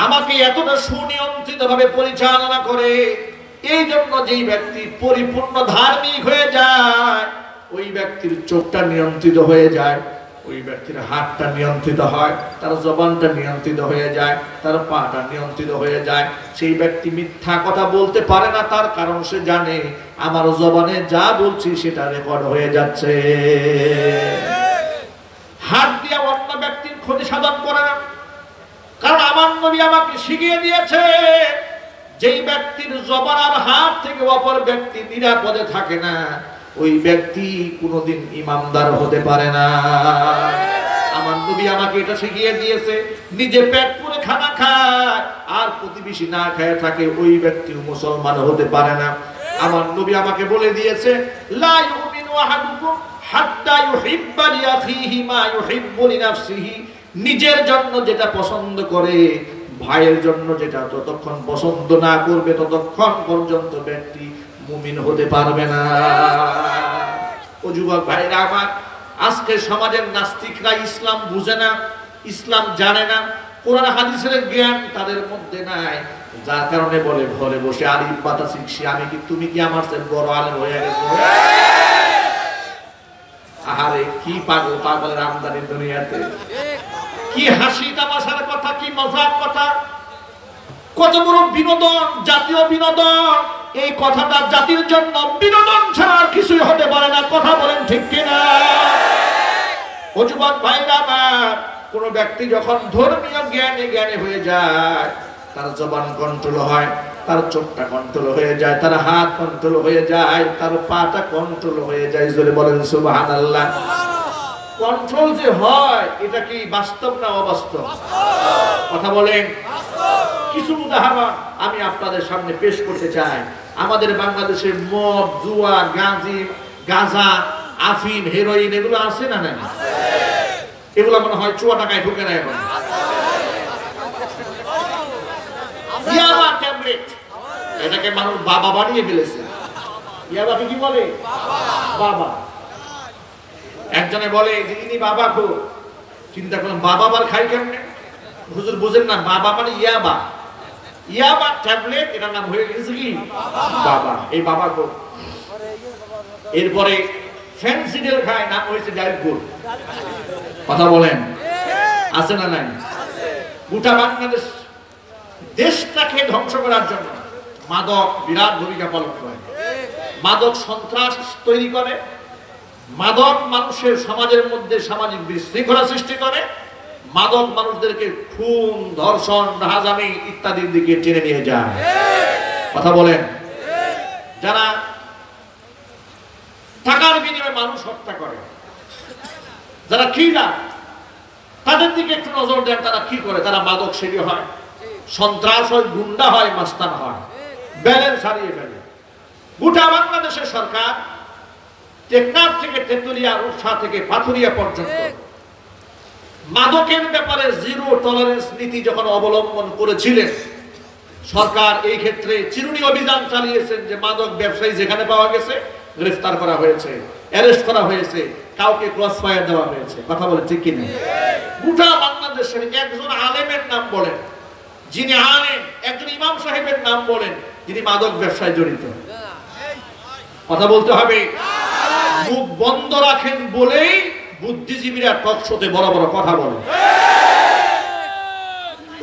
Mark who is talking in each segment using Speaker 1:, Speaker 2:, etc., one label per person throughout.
Speaker 1: আমাকে এতটা সুনিয়ন্ত্রিত ভাবে পরিচালনা করে। এই জন্য যেই ব্যক্তি পরিপূর্ণ ধার্মিক হয়ে যায়, ওই ব্যক্তির চোখটা নিয়ন্ত্রিত হয়ে যায়, ওই ব্যক্তির হাতটা নিয়ন্ত্রিত হয়, তার জবানটা নিয়ন্ত্রিত হয়ে যায়, তার পাটা নিয়ন্ত্রিত হয়ে যায়। সেই ব্যক্তি মিথ্যা কথা বলতে পারে না, তার কারণ সে জানে আমার জবানে যা বলছি সেটা রেকর্ড হয়ে যাচ্ছে। হাত দিয়ে অন্য ব্যক্তির ক্ষতি সাধন করে না, কারণ আমার নবী আমাকে শিখিয়ে দিয়েছে যেই ব্যক্তির জবান আর হাত থেকে অপর ব্যক্তি নিরাপদে থাকে না, ওই ব্যক্তি কোনোদিন ইমানদার হতে পারে না। আমার নবী আমাকে এটা শিখিয়ে দিয়েছে। নিজে পেট পুরে খানা খায় আর প্রতিবেশী না খায় থাকে, ওই ব্যক্তি মুসলমান হতে পারে না। আমার নবী আমাকে বলে দিয়েছে, লা ইউমিনু আহাদুকুম হাত্তা ইউহিব্বা লিআখিহি মা ইউহিব্বু লিনাফসিহি। নিজের জন্য যেটা পছন্দ করে, ভাইয়ের জন্য যেটা যতক্ষণ পছন্দ না করবে ততক্ষণ পর্যন্ত ব্যক্তি মুমিন হতে পারবে না। ও যুবক ভাইরা আমার, আজকে সমাজের নাস্তিকরা ইসলাম বুঝে না, ইসলাম জানে না, কোরআন হাদিসের জ্ঞান তাদের মধ্যে নাই, যার কারণে বলে ঘরে বসে আলিফ বাতা শিখছি আমি, কি তুমি কি আমার চেয়ে বড় আলেম হয়ে গেছো? আহারে কি পাগল পাগলের আমদানি দুনিয়াতে, কি হাসি তামাশার কথা, কি মজার কথা, কত বড় বিনোদন, জাতীয় বিনোদন। এই কথাটা জাতির জন্য বিনোদন ছাড়া আর কিছুই হতে পারে না। কথা বলেন ঠিক কিনা? ও যুবক ভাইরা আমার, কোন ব্যক্তি যখন ধর্মীয় জ্ঞানে জ্ঞানে হয়ে যায়, তার জবান কন্ট্রোল হয়, তার চোখটা কন্ট্রোল হয়ে যায়, তার হাত কন্ট্রোল হয়ে যায়, তার পাটা কন্ট্রোল হয়ে যায়। জোরে বলেন সুবহানাল্লাহ। কন্ট্রোল যে হয় এটা কি বাস্তব না অবাস্তব? কথা বলেন। কিছু উদাহরণ আমি আপনাদের সামনে পেশ করতে চাই। আমাদের বাংলাদেশে মদ, জুয়া, গাঁজা, আফিম, হেরোইন এগুলো আছে না? না, এগুলো মনে হয় চুয়া টাকায় ঢুকে না এখন। ইয়াবা ট্যাবলেট, এটাকে মানুষ বাবা বানিয়ে ফেলেছে। ইয়াবাকে কি বলে? বাবা। একজনে বলে যে ইনি বাবা খুব। চিন্তা করলাম বাবা আবার খাই কেমনে? হুজুর বুঝেন না, বাবা মানে ইয়াবা। ইয়াবা ট্যাবলেট, এটার নাম হয়ে গেছে কি বাবা। এই বাবা খুব। এরপরে ফেন্সিডেল খায়, নাম হয়েছে ডাইলকুর। কথা বলেন, আছে না নাই? গোটা বাংলাদেশ দেশটাকে ধ্বংস করার জন্য মাদক বিরাট ভূমিকা পালন করে। মাদক সন্ত্রাস তৈরি করে, মাদক মানুষের সমাজের মধ্যে সামাজিক বিশৃঙ্খলা সৃষ্টি করে, মাদক মানুষদেরকে খুন, ধর্ষণ, রাহাজানি ইত্যাদির দিকে টেনে নিয়ে যায়। কথা বলেন। যারা টাকার বিনিময়ে মানুষ হত্যা করে, যারা কিলার, তাদের দিকে একটু নজর দেন। তারা কি করে? তারা মাদক সেবী হয়, সন্ত্রাস হয়, গুন্ডা হয়, মাস্তান হয়, ব্যালেন্স হারিয়ে ফেলে। গোটা বাংলাদেশের সরকার টেকনাফ থেকে তেতুলিয়া, রূপসা থেকে পাথুরিয়া পর্যন্ত মাদকের ব্যাপারে জিরো টলারেন্স নীতি যখন অবলম্বন করেছিলেন, সরকার এই ক্ষেত্রে চিরুনি অভিযান চালিয়েছেন যে মাদক ব্যবসায়ী যেখানে পাওয়া গেছে গ্রেফতার করা হয়েছে, অ্যারেস্ট করা হয়েছে, কাউকে ক্রস ফায়ার দেওয়া হয়েছে। কথা বলে ঠিক কিনা? গোটা বাংলাদেশের একজন আলেমের নাম বলেন, যিনি আলেম, একজন ইমাম সাহেবের নাম বলেন যিনি মাদক ব্যবসায় জড়িত। কথা বলতে হবে। মুখ বন্ধ রাখেন বলেই বুদ্ধিজীবীরা টক শোতে বড় বড় কথা বলে।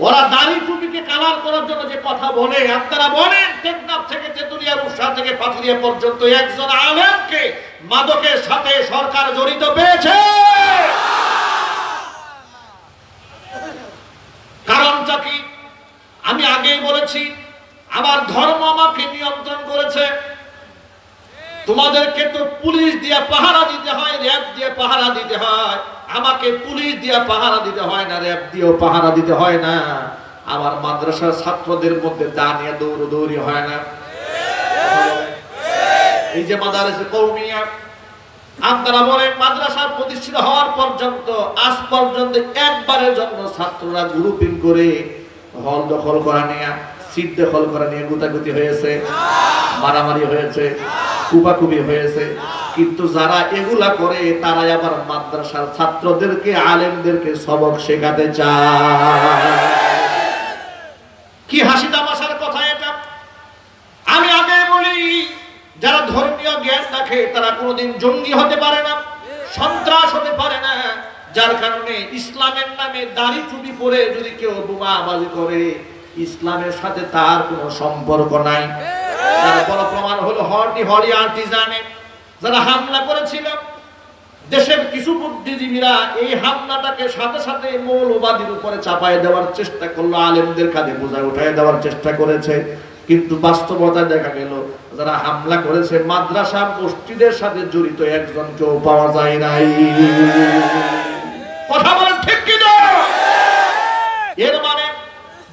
Speaker 1: ওরা দাড়ি টুপিকে কালার করার জন্য যে কথা বলে, আপনারা বলেন টেকনাফ থেকে তেতুলিয়া, রূপসা থেকে পাথুরিয়া পর্যন্ত একজন আলেমকে মাদকের সাথে সরকার জড়িত পেয়েছে? কারণটা কি? আমি আগেই বলেছি, আমার ধর্ম আমাকে নিয়ন্ত্রণ করেছে। তোমাদেরকে তো পুলিশ দিয়ে পাহারা দিতে হয়, র‍্যাব দিয়ে পাহারা দিতে হয়। আমাকে পুলিশ দিয়ে পাহারা দিতে হয় না, র‍্যাব দিয়েও পাহারা দিতে হয় না। আমার মাদ্রাসার ছাত্রদের মধ্যে দাঁড়িয়ে দৌড়দৌড়ি হয় না। এই যে মাদ্রাসা কওমিয়া, আপনারা বলেন মাদ্রাসা প্রতিষ্ঠিত হওয়ার পর্যন্ত আজ পর্যন্ত একবারের জন্য ছাত্ররা গ্রুপিং করে হল দখল করা নিয়ে, সিট দখল করা নিয়ে গুতাগুতি হয়েছে, মারামারি হয়েছে, কুপাকুপি হয়েছে। কিন্তু যারা এগুলা করে তারাই আবার মাদ্রাসার ছাত্রদেরকে, আলেমদেরকে সবক শেখাতে চায়। জঙ্গি হতে পারে না, সন্ত্রাস হতে পারে না। যার কারণে ইসলামের নামে দাড়ি টুপি পরে যদি কেউ বোমাবাজি করে, ইসলামের সাথে তার কোনো সম্পর্ক নাই। তার বড় প্রমাণ হলো হলি আর্টিজানে যারা হামলা করেছিল, দেশের কিছু বুদ্ধিজীবীরা এই হামলাটাকে সাথে সাথে মৌলবাদীর উপরে চাপায় দেওয়ার চেষ্টা করলো, আলেমদের কাঁধে বোঝা উঠায় দেওয়ার চেষ্টা করেছে। কিন্তু বাস্তবতায় দেখা গেল যারা হামলা করেছে মাদ্রাসা মসজিদের সাথে জড়িত একজনকেও পাওয়া যায় নাই। কথা বলেন ঠিক কি না? এর মানে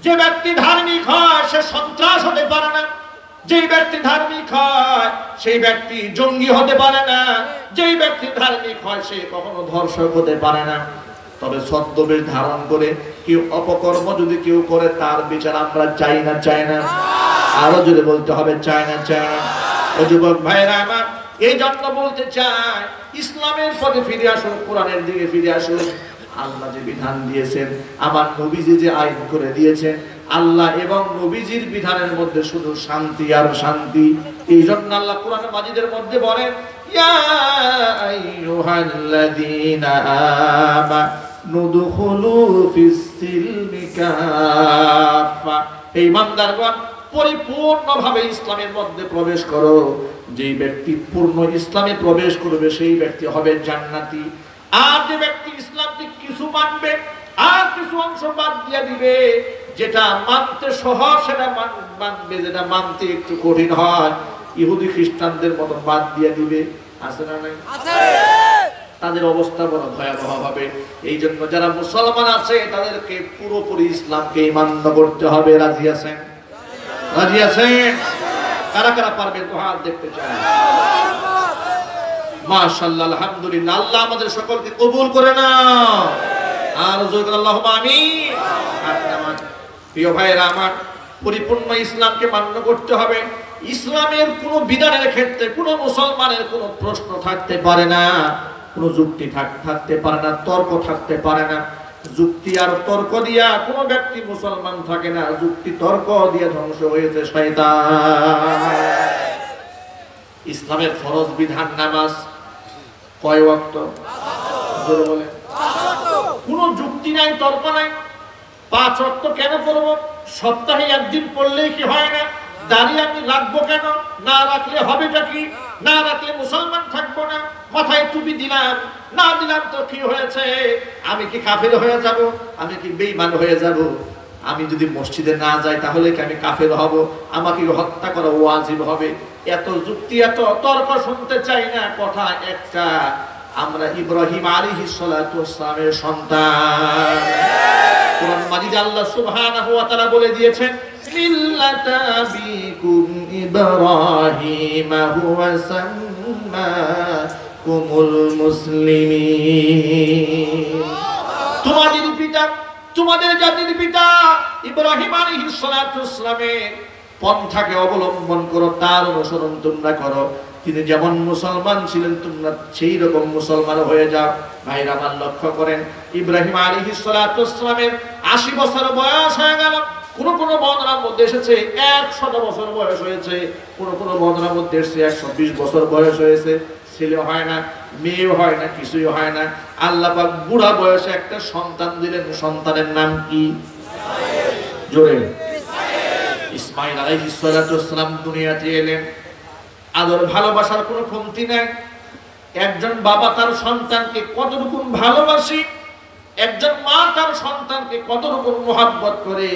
Speaker 1: যে ব্যক্তি ধার্মিক হয় সে সন্ত্রাস হতে পারে না, যে ব্যক্তি ধার্মিক হয় সেই ব্যক্তি জঙ্গি হতে পারে না, যে ব্যক্তি ধার্মিক হয় সে কখনো ধর্ষক হতে পারে না। তবে ছদ্মবেশ ধারণ করে কেউ অপকর্ম যদি কেউ করে তার বিচার আমরা চাই না, চাই না। আরো যদি বলতে হবে চাই না, চাই না। ও যুবক ভাইরা আমার, এই জন্য বলতে চাই ইসলামের পথে ফিরে আসুন, কোরআনের দিকে ফিরে আসুন। আল্লাহ যে বিধান দিয়েছেন, আমার নবীজি যে আইন করে দিয়েছেন, আল্লাহ এবং নবীজির বিধানের মধ্যে শুধু শান্তি আর শান্তি। এই জন্য আল্লাহ কোরআন মাজিদের মধ্যে বলেন, ইয়া আইয়ুহাল্লাযীনা আমানু দুখুলু ফিস-সিলমি কাফা। এই ইমানদারগণ পরিপূর্ণভাবে ইসলামের মধ্যে প্রবেশ করো। যেই ব্যক্তি পূর্ণ ইসলামে প্রবেশ করবে সেই ব্যক্তি হবে জান্নাতি। আর যে ব্যক্তি ইসলামকে কিছু মানবে আর কিছু অংশ বাদ দিয়ে দিবে, যেটা মানতে সহজ সেটা মানবে, যেটা মানতে একটু কঠিন হয় ইহুদি খ্রিস্টানদের মতো বাদ দিয়ে দিবে। আছে না নাই? তাদের অবস্থা বড় ভয়াবহ হবে। এই জন্য যারা মুসলমান আছে তাদেরকে পুরোপুরি ইসলামকে মান্য করতে হবে। রাজি আছেন? রাজি আছেন? কারা কারা পারবে তো হাত দেখতে চাই। মাশাআল্লাহ, আলহামদুলিল্লাহ। আল্লাহ আমাদের সকলকে কবুল করে নাও। আর জোরে আল্লাহুম্মা আমিন। প্রিয় ভাইরা আমার, পরিপূর্ণ ইসলামকে মান্য করতে হবে। ইসলামের কোনো বিধানের ক্ষেত্রে কোনো মুসলমানের কোনো প্রশ্ন থাকতে পারে না, কোনো যুক্তি থাকতে পারে না, তর্ক থাকতে পারে না। যুক্তি আর তর্ক দিয়া কোনো ব্যক্তি মুসলমান থাকে না, যুক্তি তর্ক দিয়ে ধ্বংস হয়েছে শয়তান। ইসলামের ফরজ বিধান নামাজ কয় ওয়াক্ত? জোরে বলেন। কোনো যুক্তি নাই, তর্ক নাই। 5 ওয়াক্ত কেন পড়ব? সপ্তাহে একদিন পড়লেই কি হয় না? দাঁড়িয়ে আমি রাখবো কেন? না রাখলে হবেটা কি? না রাখলে মুসলমান থাকবো না। মাথায় টুপি দিলাম, না দিলাম তো কি হয়েছে? আমি কি কাফের হয়ে যাব? আমি কি বেঈমান হয়ে যাব? আমি যদি মসজিদে না যাই তাহলে কি আমি কাফের হব? আমাকে হত্যা করা ওয়াজিব হবে? এত যুক্তি এত তর্ক শুনতে চাই না। কথা একটা, আমরা ইব্রাহিম আলাইহিস সালাতু ওয়াস সালামের সন্তান। কোরআন মাজিদে আল্লাহ সুবহানাহু ওয়া তাআলা বলে দিয়েছেন, মিল্লাতা বিকুম ইব্রাহিম হুয়া সাম্মাকুমুল মুসলিমিন। তোমাদের পিতা, তোমাদের জাতির পিতা ইব্রাহিম আলাইহিস সালাতু ওয়াস সালামের পন্থাকে অবলম্বন করো, তার অনুসরণ তোমরা করো। তিনি যেমন মুসলমান ছিলেন তোমরা সেই রকম মুসলমান হয়ে যাও। ভাইরা আমার, লক্ষ্য করেন ইব্রাহিম আলাইহিস সালাতু ওয়াস সালামের 80 বছর বয়স হয়ে গেল। কোন কোন বর্ণনার মধ্যে এসেছে 100 বছর বয়স হয়েছে, কোন কোন বর্ণনার মধ্যে এসেছে 120 বছর বয়স হয়েছে। ছেলে হয় না, মেয়ে হয় না, কিছুই হয় না। আল্লাহ পাক বুড়া বয়সে একটা সন্তান দিলেন। সন্তানের নাম কি? জোরে। ইসমাঈল আলাইহিস সালাতু ওয়াস সালাম দুনিয়াতে এলেন। আদর ভালোবাসার কোনো কমতি নাই। একজন বাবা তার সন্তানকে কতটুকু ভালোবাসে, একজন মা তার সন্তানকে কতটুকু মহব্বত করে,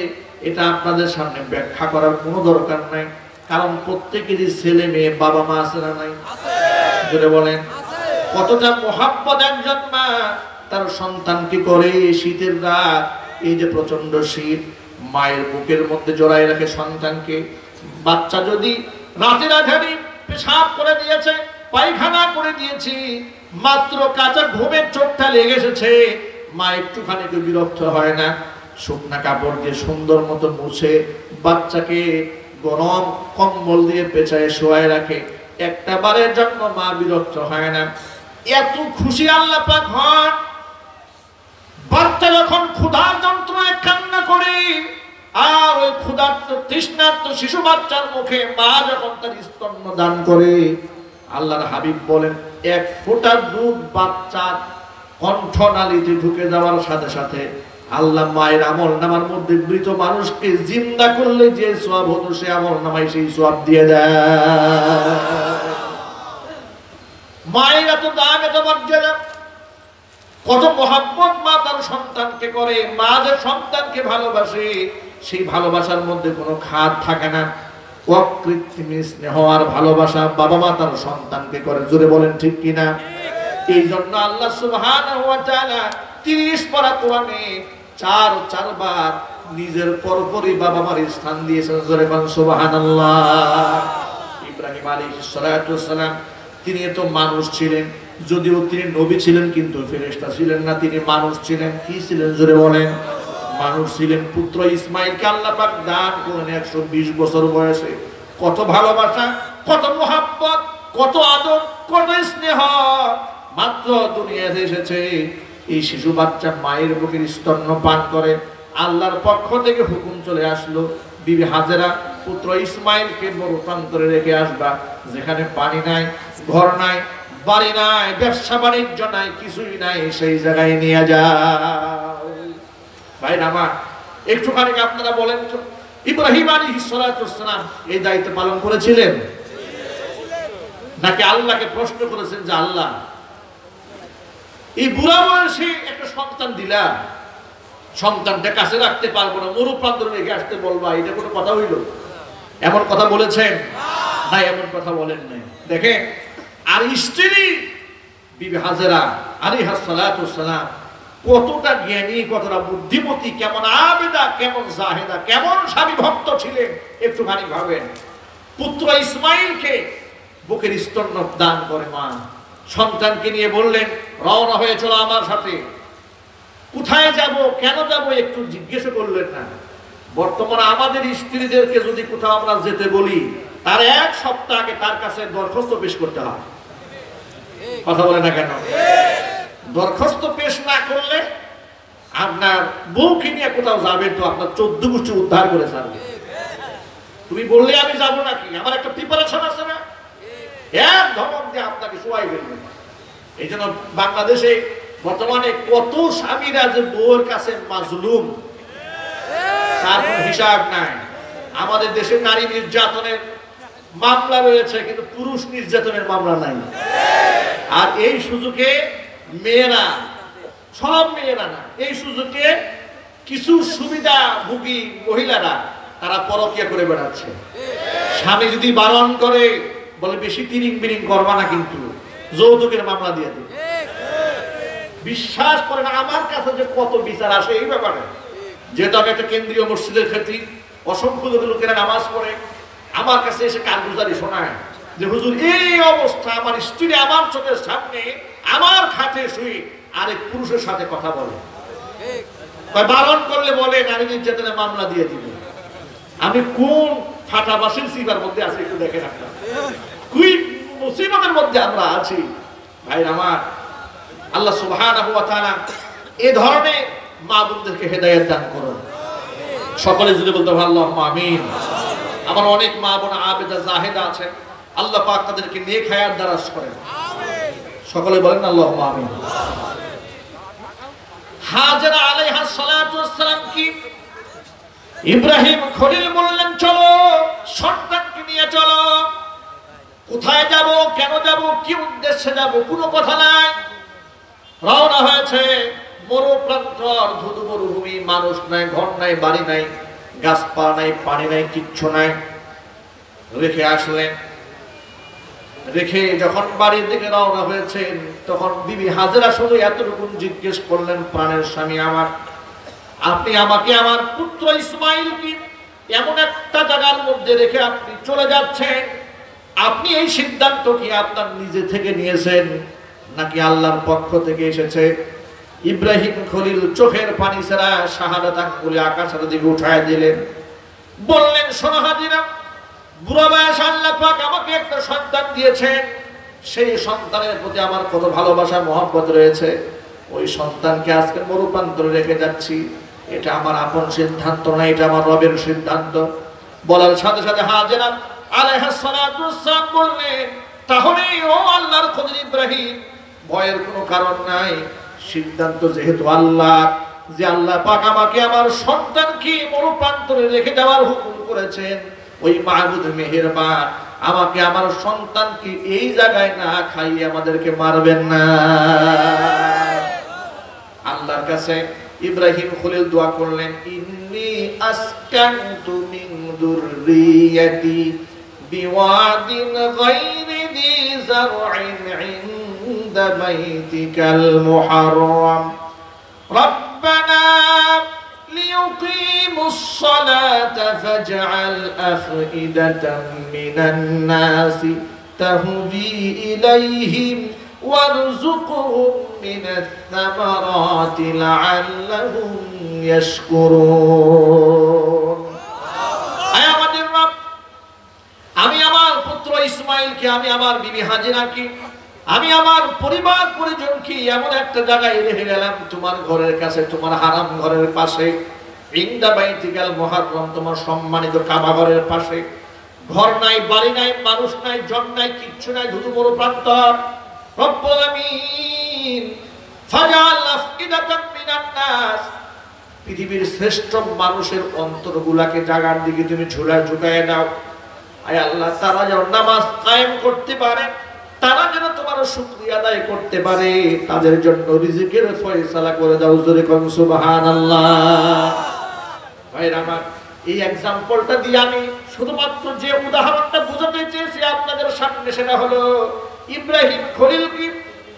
Speaker 1: এটা আপনাদের সামনে ব্যাখ্যা করার কোনো দরকার নাই। কারণ প্রত্যেকেরই ছেলে মেয়ে বাবা মা আছে না নাই? জোরে বলেন। কতটা মহব্বত একজন মা তার সন্তানকে করে। শীতের রাত, এই যে প্রচন্ড শীত, মায়ের বুকের মধ্যে জড়ায় রাখে সন্তানকে। বাচ্চা যদি রাতের আধারে পেশাব করে দিয়েছে, পায়খানা করে দিয়েছি, মাত্র কাঁচা ঘুমের চোখটা লেগে এসেছে, মা একটুখানি বিরক্ত হয় না? শুকনা কাপড় দিয়ে সুন্দর মতো মুছে বাচ্চাকে গরম কম্বল দিয়ে পেঁচায় শোয়ায় রাখে। একটা বারের জন্য মা বিরক্ত হয় না। এত খুশি আল্লাহ পাক হন বাচ্চা যখন ক্ষুধার যন্ত্রণায় কান্না করে, আর ওই ক্ষুধার্ত তৃষ্ণার্ত শিশু বাচ্চার মুখে মা যখন তার স্তন্য দান করে। আল্লাহর হাবিব বলেন, এক ফোঁটা দুধ বাচ্চার কণ্ঠনালীতে ঢুকে যাওয়ার সাথে সাথে আল্লাহ মায়ের আমল নামার মধ্যে মৃত মানুষকে জিন্দা করলে যে সওয়াব হতো সে আমল নামায় সেই সওয়াব দিয়ে দেয়। মায়ের এত দাম, এত মর্যাদা, কত মহাব্বত মা তার সন্তানকে করে। মা যে সন্তানকে ভালোবাসে সেই ভালোবাসার মধ্যে কোনো খাদ থাকে না। অকৃত্রিম স্নেহ আর ভালোবাসা বাবা মা তার সন্তানকে করে। জোরে বলেন ঠিক কিনা? এই জন্য আল্লাহ সুবহানাহু ওয়া তাআলা 30 পারা কোরআনে চার বার নিজের পরপরই বাবা মার স্থান দিয়েছেন। জোরে বলেন সুবহানাল্লাহ। ইব্রাহিম আলাইহিস সালাতু ওয়াস সালাম তিনি তো মানুষ ছিলেন, যদিও তিনি নবী ছিলেন কিন্তু ফেরেশতা ছিলেন না, তিনি মানুষ ছিলেন। কি ছিলেন? জোরে বলেন। মানুষ ছিলেন। পুত্র ইসমাইলকে আল্লাহ পাক দান করলেন 120 বছর বয়সে। কত ভালোবাসা, কত মহব্বত, কত আদর, কত স্নেহ। মাত্র দুনিয়াতে এসেছে, এই শিশু বাচ্চা মায়ের বুকের স্তন্য পান করে। আল্লাহর পক্ষ থেকে হুকুম চলে আসলো, বিবি হাজেরা পুত্র ইসমাইলকে বড় প্রান্তরে রেখে আসবা, যেখানে পানি নাই, ঘর নাই, বাড়ি নাই, ব্যবসা বাণিজ্য নাই, কিছুই নাই, সেই জায়গায় নিয়ে যাও। ভাই আমার একটুখানি আপনারা বলেন তো, ইব্রাহিম আলাইহিস সালাতু ওয়াস সালাম এই দায়িত্ব পালন করেছিলেন নাকি আল্লাহকে প্রশ্ন করেছেন যে আল্লাহ এই বুড়া বয়সে একটা সন্তান দিলা, সন্তানটা কাছে রাখতে পারবো না, মরু প্রান্তরে রেখে আসতে বলবা, এটা কোনো কথা হইল? এমন কথা বলেছেন না? এমন কথা বলেন নাই। দেখেন, আর স্ত্রী বিবি হাজেরা আলাইহিস সালাতু ওয়াস সালাম কতটা জ্ঞানী, কতটা বুদ্ধিমতী, কেমন আবেদা, কেমন জাহেদা, কেমন স্বামী ভক্ত ছিলেন একটুখানি ভাবেন। পুত্র ইসমাইলকে বুকের স্তন্য দান করে মা, সন্তানকে নিয়ে বললেন রওনা হয়ে চলো আমার সাথে। কোথায় যাব, কেন যাব একটু জিজ্ঞেস করলেন না। বর্তমানে আমাদের স্ত্রীদেরকে যদি কোথাও আমরা যেতে বলি, তার 1 সপ্তাহ আগে তার কাছে দরখাস্ত পেশ করতে হয়। কথা বলে না কেন? দরখাস্ত পেশ না করলে আপনার বউকে নিয়ে কোথাও যাবে তো আপনার 14 গোষ্ঠী উদ্ধার করে ছাড়বে। তুমি বললে আমি যাবো নাকি, আমার একটা প্রিপারেশন আছে না, এক ধমক দিয়ে আপনাকে শোয়াই ফেলবে। এই জন্য বাংলাদেশে বর্তমানে কত স্বামীরা যে বউয়ের কাছে মাজলুম, তার কোনো হিসাব নাই। আমাদের দেশে নারী নির্যাতনের মামলা রয়েছে, কিন্তু পুরুষ নির্যাতনের মামলা নাই। আর এই সুযোগে মেয়েরা, সব মেয়েরা না, এই সুযোগে কিছু সুবিধাভোগী মহিলারা তারা পরকীয়া করে বেড়াচ্ছে। স্বামী যদি বারণ করে, বলে বেশি তিরিং বিরিং করবা না, কিন্তু যৌতুকের মামলা দিয়ে দেবে। বিশ্বাস করে না, আমার কাছে যে কত বিচার আসে এই ব্যাপারে। যেহেতু আমি একটা কেন্দ্রীয় মসজিদের ক্ষেত্রে অসংখ্য লোকেরা নামাজ পড়ে, আমার কাছে এসে কারগুজারি শোনায় যে হুজুর এই অবস্থা, আমার স্ত্রী আমার চোখের সামনে আমার খাটে শুয়ে আরেক পুরুষের সাথে কথা বলে, বারণ করলে বলে নারী নির্যাতনের মামলা দিয়ে দিবে। আমি কোন ফাটাবাসীর সিফার মধ্যে আছি একটু দেখেন আপনারা, কুই মুসিবতের মধ্যে আমরা আছি। ভাই আমার, আল্লাহ সুবহানাহু ওয়া তাআলা এই ধরনের মা বোনদেরকে হেদায়েত দান করুন। সকলে যদি বলতে পারেন আল্লাহুম্মা আমিন। আমার অনেক মা বোন আবেদা জাহেদা আছেন, আল্লাহ পাক তাদেরকে নেক হায়াত দারাজ করেন। সকলে বলেন আল্লাহুম্মা আমিন। হাজেরা আলাইহিস সালাতু ওয়াস সালাম কি ইব্রাহিম খলিল বললেন চলো, সন্তানকে নিয়ে চলো। কোথায় যাব, কেন যাব, কি উদ্দেশ্যে যাব, কোনো কথা নাই। রওনা হয়েছে, মরু প্রান্তর, ধুধু মরুভূমি, মানুষ নাই, ঘর নাই, বাড়ি নাই, গাছপালা নাই, পানি নাই, কিচ্ছু নাই। রেখে আসলেন। রেখে যখন বাড়ির দিকে রওনা হয়েছেন, তখন বিবি হাজেরা শুধু এতটুকু জিজ্ঞেস করলেন, প্রাণের স্বামী আমার, আপনি আমাকে আমার পুত্র ইসমাইলকে এমন একটা জায়গার মধ্যে রেখে আপনি চলে যাচ্ছেন, আপনি এই সিদ্ধান্ত কি আপনার নিজে থেকে নিয়েছেন নাকি আল্লাহর পক্ষ থেকে এসেছে? ইব্রাহিম খলিল চোখের পানি ছাড়া শাহাদাত আঙ্গুলে আকাশের দিকে উঠায় দিলেন, বললেন শোনো হাজিরা, বুড়া বয়স আল্লাহ পাক আমাকে একটা সন্তান দিয়েছেন, সেই সন্তানের প্রতি আমার কত ভালোবাসা মহব্বত রয়েছে। ওই সন্তানকে আজকে মরুপ্রান্তরে রেখে যাচ্ছি, এটা আমার আপন সিদ্ধান্ত না, এটা আমার রবের সিদ্ধান্ত। বলার সাথে সাথে হাজেরা আলাইহিস সালাতু ওয়াস সালাম বললেন, তাহলে ও আল্লাহর খলিল ইব্রাহিম, ভয়ের কোনো কারণ নাই। সিদ্ধান্ত যেহেতু আল্লাহ, যে আল্লাহ পাক আমাকে আমার সন্তানকে মরুপ্রান্তরে রেখে যাওয়ার হুকুম করেছেন, ওই মাহবুদ মেহেরবান আমাকে আমার সন্তানকে এই জায়গায় না খাইয়ে আমাদেরকে মারবেন না। আল্লাহর কাছে ইব্রাহিম খলিল দোয়া করলেন, ইন্নী আসকানতু মিন যুররিয়াতি বিওয়াদিন গায়রি যি যারইন ইনদা বাইতিকাল মুহাররাম রব্বানা লিয়ুকিমুস সালাতা ফাজআল আফইদাতাম মিনান নাসি তাহবি ইলাইহিম وارزقهم من الثمرات لعلهم يشكرون। আয় আমাদের রব, আমি আমার পুত্র ইসমাইলকে, আমি আমার বিবি হাজেরাকে, আমি আমার পরিবার পরিজনকে এমন একটা জায়গায় রেখে গেলাম তোমার ঘরের কাছে, তোমার হারাম ঘরের পাশে, ইনদা বাইতিকাল মুহাররম, তোমার সম্মানিত কাবা ঘরের পাশে। ঘর নাই, বাড়ি নাই, মানুষ নাই, জন নাই, কিচ্ছু নাই, ধুধু বড় প্রান্তর। রব্বুল আমিন ফাজআল আফইদাতাম মিনান নাস, পৃথিবীর শ্রেষ্ঠ মানুষের অন্তরগুলাকে জায়গার দিকে তুমি ঝুঁকায় দাও। আয় আল্লাহ, তারা যেন নামাজ কায়েম করতে পারে, তারা যেন তোমার শুকরিয়া আদায় করতে পারে, তাদের জন্য রিজিকের ফয়সালা করে দাও। জোরে কোন সুবহানাল্লাহ। ভাইরা আমার, এই এক্সাম্পলটা দিয়ে আমি শুধুমাত্র যে উদাহরণটা বোঝাতে চেয়েছি আপনাদের সামনে, সেটা হলো ইব্রাহিম খলিলকে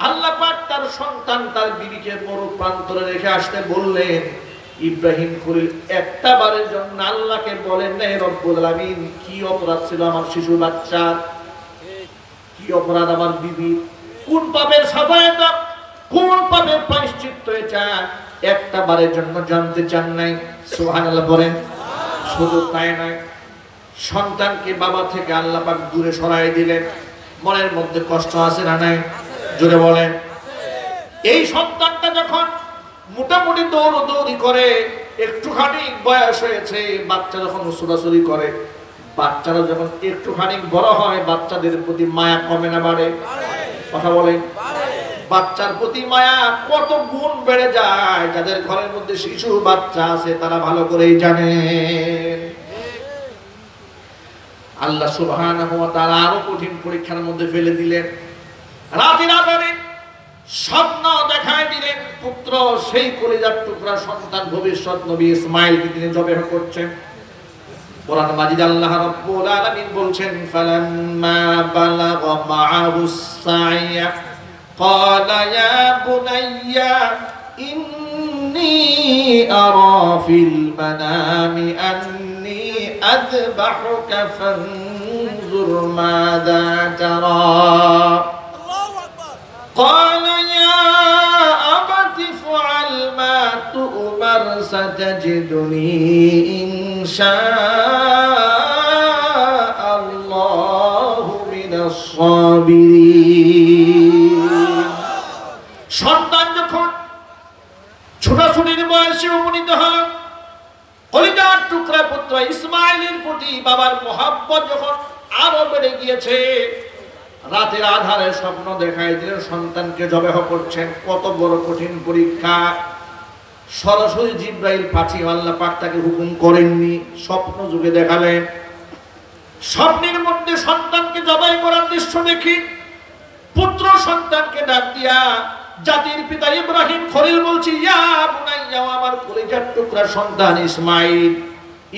Speaker 1: আল্লাহ পাক তার সন্তান, তার বিবিকে বড় প্রান্তরে রেখে আসতে বললেন। ইব্রাহিম খলিল একটা বারের জন্য আল্লাহকে বলেন নাই, রব্বুল আলামিন কি অপরাধ ছিল আমার শিশু বাচ্চার, কি অপরাধ আমার বিবি, কোন পাপের সাজা এটা, কোন পাপের প্রায়শ্চিত্ত এটা, একটা বারের জন্য জানতে চান নাই। সুবহানাল্লাহ বলেন। শুধু তাই নয়, সন্তানকে বাবা থেকে আল্লাহ পাক দূরে সরাই দিলেন। মনের মধ্যে কষ্ট আছে না নাই? জোরে বলেন। এই সন্তানটা যখন মোটামুটি দৌড়ি করে, একটুখানি বয়স হয়েছে, বাচ্চা যখন ছোটাছুটি করে, বাচ্চারা যখন একটুখানি বড় হয়, বাচ্চাদের প্রতি মায়া কমে না বাড়ে? কথা বলেন। বাচ্চার প্রতি মায়া কত গুণ বেড়ে যায়। যাদের ঘরের মধ্যে শিশু বাচ্চা আছে তারা ভালো করেই জানে। আল্লাহ সুবহানাহু ওয়া তাআলা আরো কঠিন পরীক্ষার মধ্যে ফেলে দিলেন। রাতের আধারে স্বপ্ন দেখায় দিলেন, পুত্র সেই কলিজার টুকরা সন্তান ভবিষ্যৎ নবী ইসমাইলকে তিনি জবেহ করছেন। কোরআন মাজিদ আল্লাহ রাব্বুল আলামিন বলছেন, ফালাম্মা বালাগা মাআহুস সাইয়া ক্বালা ইয়া বুনাইয়া ইন্নী আরা ফিল মানামি আন্নী আযবাহুকা ফানজুর মাযা তারা। قال يا أبت افعل ما تؤمر ستجدني إن شاء الله من الصابرين। সন্তান যখন ছোটাছুটির বয়সে উপনীত হল, কলিজার টুকরা পুত্র ইসমাইলের প্রতি বাবার মহব্বত যখন আরো বেড়ে গিয়েছে, রাতের আধারে স্বপ্ন দেখায় দিলেন সন্তানকে জবেহ করছেন। কত বড় কঠিন পরীক্ষা। সরাসরি জিবরাইল পাঠিয়ে আল্লাহ পাক তাকে হুকুম করেননি, স্বপ্ন যুগে দেখালেন। স্বপ্নের মধ্যে সন্তানকে জবাই করার দৃশ্য দেখি পুত্র সন্তানকে ডাক দিয়া জাতির পিতা ইব্রাহিম খলিল বলছি, ইয়া বুনাইয়া, আমার কলিজার টুকরা সন্তান ইসমাইল,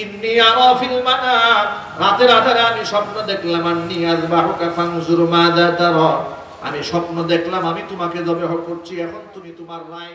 Speaker 1: ইন্নী আরা ফিল মানাম, রাতের আধারে আমি স্বপ্ন দেখলাম, আন্নী আযবাহুকা ফানজুর মাযা তারা, আমি স্বপ্ন দেখলাম আমি তোমাকে জবেহ করছি, এখন তুমি তোমার রায়